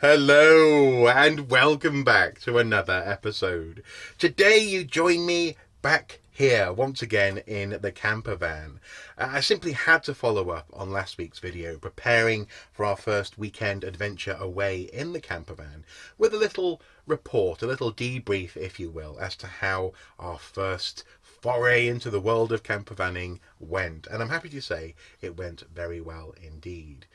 Hello and welcome back to another episode. Today you join me back here once again in the camper van. I simply had to follow up on last week's video preparing for our first weekend adventure away in the camper van with a little report, a little debrief if you will, as to how our first foray into the world of campervanning went. And I'm happy to say it went very well indeed.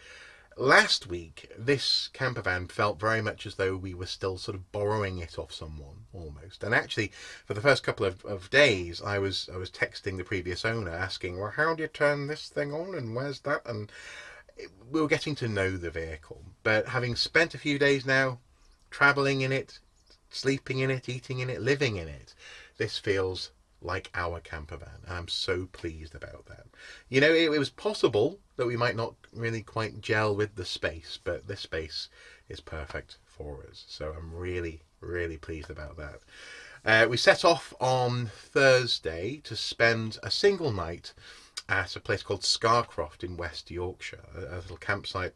Last week, this camper van felt very much as though we were still sort of borrowing it off someone, almost. And actually, for the first couple of days, I was texting the previous owner, asking, "Well, how do you turn this thing on, and where's that?" And we were getting to know the vehicle. But having spent a few days now, traveling in it, sleeping in it, eating in it, living in it, this feels like our camper van. And I'm so pleased about that. You know, it was possible that we might not really quite gel with the space, but this space is perfect for us. So I'm really, really pleased about that. We set off on Thursday to spend a single night at a place called Scarcroft in West Yorkshire, a little campsite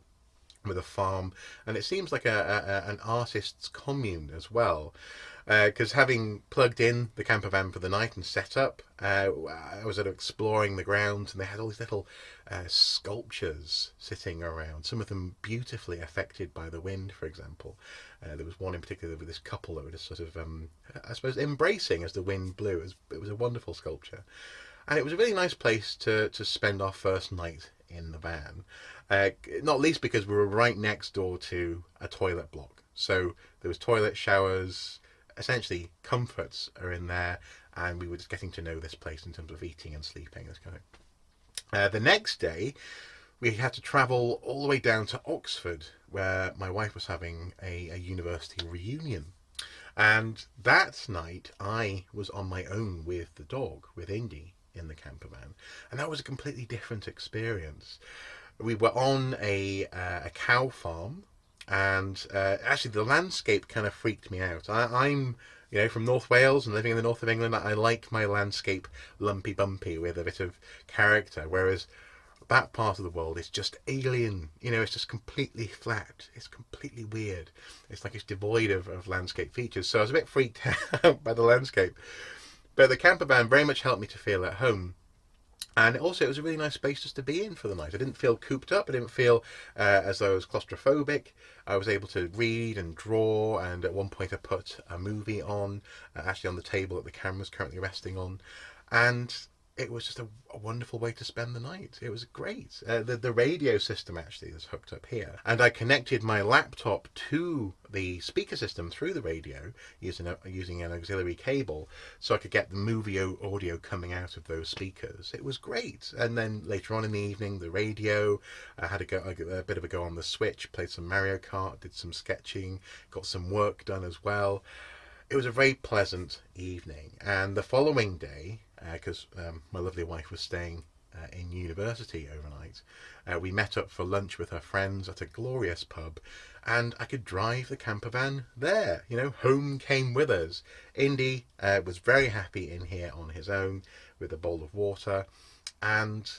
with a farm, and it seems like an artist's commune as well. Because having plugged in the camper van for the night and set up, I was sort of exploring the grounds, and they had all these little sculptures sitting around. Some of them beautifully affected by the wind, for example. There was one in particular with this couple that were just sort of, I suppose, embracing as the wind blew. It was a wonderful sculpture, and it was a really nice place to spend our first night in the van. Not least because we were right next door to a toilet block, so there was toilet, showers, essentially comforts are in there, and we were just getting to know this place in terms of eating and sleeping. This kind of. The next day, we had to travel all the way down to Oxford, where my wife was having a university reunion. And that night, I was on my own with the dog, with Indy, in the camper van, and that was a completely different experience. We were on a cow farm, and actually the landscape kind of freaked me out. I'm from North Wales and living in the north of England. I like my landscape lumpy bumpy with a bit of character, whereas that part of the world is just alien. It's just completely flat. It's completely weird. It's like it's devoid of landscape features. So I was a bit freaked out by the landscape. But the camper van very much helped me to feel at home. And also, it was a really nice space just to be in for the night. I didn't feel cooped up. I didn't feel as though I was claustrophobic. I was able to read and draw. And at one point, I put a movie on, actually on the table that the camera's currently resting on. And it was just a wonderful way to spend the night. It was great. The radio system actually is hooked up here. And I connected my laptop to the speaker system through the radio using an auxiliary cable, so I could get the movie audio coming out of those speakers. It was great. And then later on in the evening, the radio, I had a bit of a go on the Switch, played some Mario Kart, did some sketching, got some work done as well. It was a very pleasant evening. And the following day, because my lovely wife was staying in university overnight, we met up for lunch with her friends at a glorious pub, and I could drive the camper van there. Home came with us. Indy was very happy in here on his own with a bowl of water, and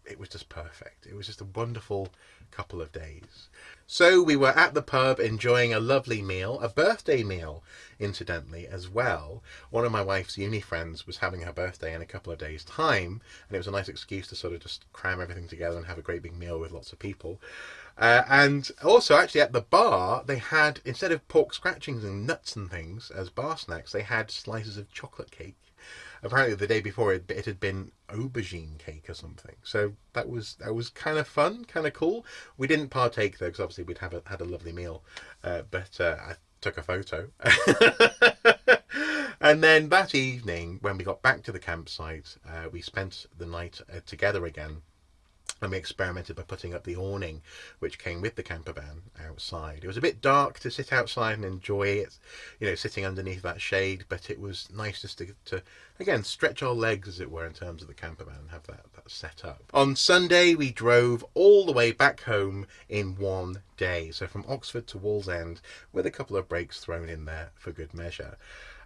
it was just perfect. It was just a wonderful couple of days. So we were at the pub enjoying a lovely meal, a birthday meal, incidentally, as well. One of my wife's uni friends was having her birthday in a couple of days' time, and it was a nice excuse to sort of just cram everything together and have a great big meal with lots of people. And also, actually, at the bar, they had, instead of pork scratchings and nuts and things as bar snacks, they had slices of chocolate cake. Apparently the day before it had been aubergine cake or something. So that was kind of fun, kind of cool. We didn't partake though, because obviously we'd had a lovely meal. But I took a photo. And then that evening, when we got back to the campsite, we spent the night together again. And we experimented by putting up the awning which came with the camper van outside. It was a bit dark to sit outside and enjoy it, sitting underneath that shade, but it was nice just to again stretch our legs, as it were, in terms of the camper van and have that set up. On Sunday we drove all the way back home in one day, so from Oxford to Wallsend, with a couple of breaks thrown in there for good measure.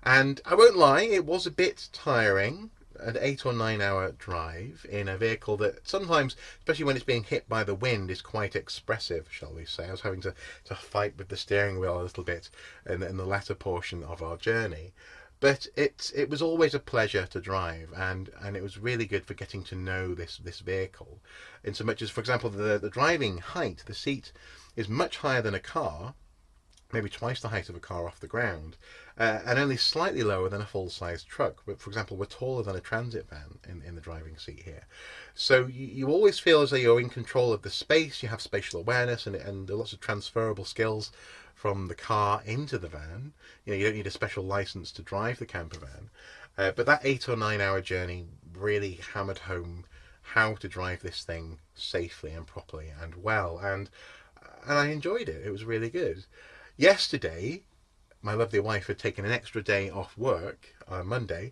And I won't lie, it was a bit tiring. an 8 or 9 hour drive in a vehicle that sometimes, especially when it's being hit by the wind, is quite expressive, shall we say. I was having to fight with the steering wheel a little bit in the latter portion of our journey. But it was always a pleasure to drive, and it was really good for getting to know this vehicle. In so much as, for example, the driving height, the seat is much higher than a car, maybe twice the height of a car off the ground, and only slightly lower than a full-size truck. But for example, we're taller than a transit van in the driving seat here. So you always feel as though you're in control of the space. You have spatial awareness and lots of transferable skills from the car into the van. You know, you don't need a special license to drive the camper van. But that 8 or 9 hour journey really hammered home how to drive this thing safely and properly and well. And I enjoyed it. It was really good. Yesterday, my lovely wife had taken an extra day off work on Monday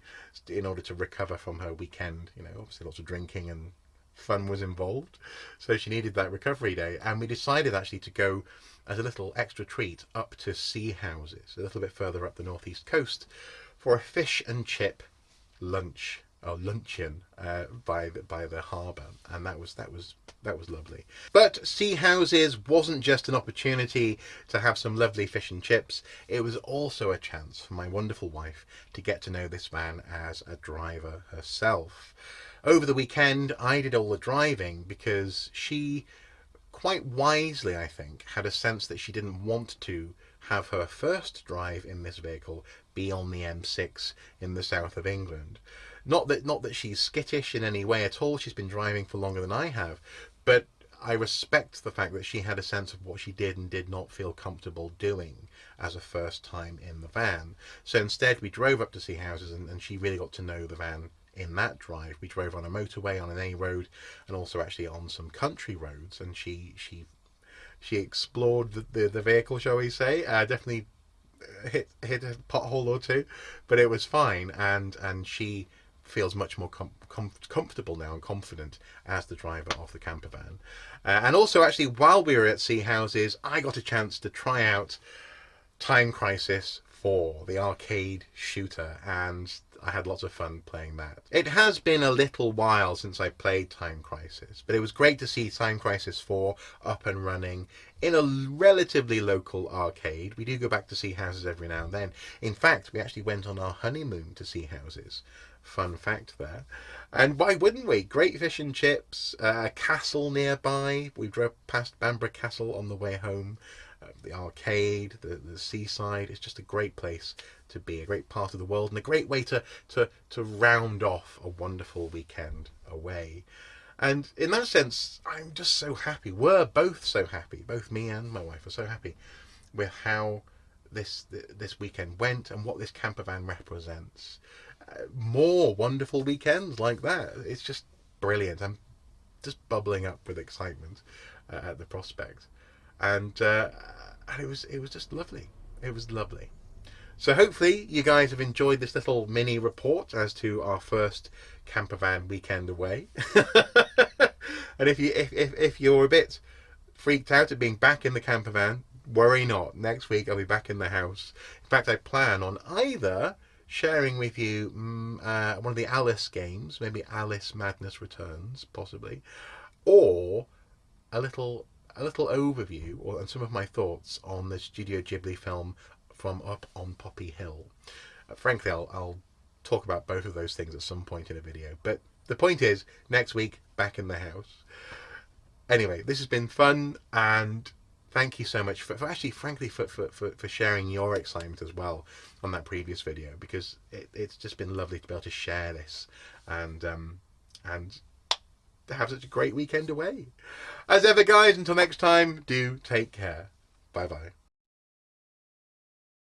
in order to recover from her weekend. You know, obviously lots of drinking and fun was involved, so she needed that recovery day. And we decided actually to go as a little extra treat up to Sea Houses, a little bit further up the northeast coast, for a fish and chip lunch or luncheon by the harbour, and that was lovely. But Sea Houses wasn't just an opportunity to have some lovely fish and chips. It was also a chance for my wonderful wife to get to know this van as a driver herself. Over the weekend, I did all the driving because she, quite wisely, I think, had a sense that she didn't want to have her first drive in this vehicle be on the M6 in the south of England. Not that she's skittish in any way at all. She's been driving for longer than I have, but I respect the fact that she had a sense of what she did and did not feel comfortable doing as a first time in the van. So instead, we drove up to Sea Houses, and she really got to know the van in that drive. We drove on a motorway, on an A road, and also actually on some country roads, and she explored the vehicle, shall we say. Definitely hit a pothole or two, but it was fine, and she feels much more comfortable now and confident as the driver of the camper van. And also, actually, while we were at Sea Houses, I got a chance to try out Time Crisis 4, the arcade shooter, and I had lots of fun playing that. It has been a little while since I played Time Crisis, but it was great to see Time Crisis 4 up and running in a relatively local arcade. We do go back to Sea Houses every now and then. In fact, we actually went on our honeymoon to Sea Houses. Fun fact there. And why wouldn't we? Great fish and chips, a castle nearby. We drove past Bamburgh Castle on the way home. The arcade, the seaside. It's just a great place to be, a great part of the world, and a great way to round off a wonderful weekend away. And in that sense, I'm just so happy. We're both so happy. Both me and my wife are so happy with how this weekend went and what this camper van represents. More wonderful weekends like that. It's just brilliant. I'm just bubbling up with excitement at the prospect, and it was just lovely. It was lovely. So hopefully you guys have enjoyed this little mini report as to our first camper van weekend away. And if you're a bit freaked out at being back in the camper van, worry not. Next week I'll be back in the house. In fact, I plan on either sharing with you one of the Alice games, maybe Alice Madness Returns, possibly, or a little overview and some of my thoughts on the Studio Ghibli film From Up on Poppy Hill. Frankly, I'll talk about both of those things at some point in a video, but the point is, next week, back in the house. Anyway, this has been fun, and thank you so much for sharing your excitement as well on that previous video, because it's just been lovely to be able to share this and have such a great weekend away. As ever, guys, until next time, do take care. Bye bye.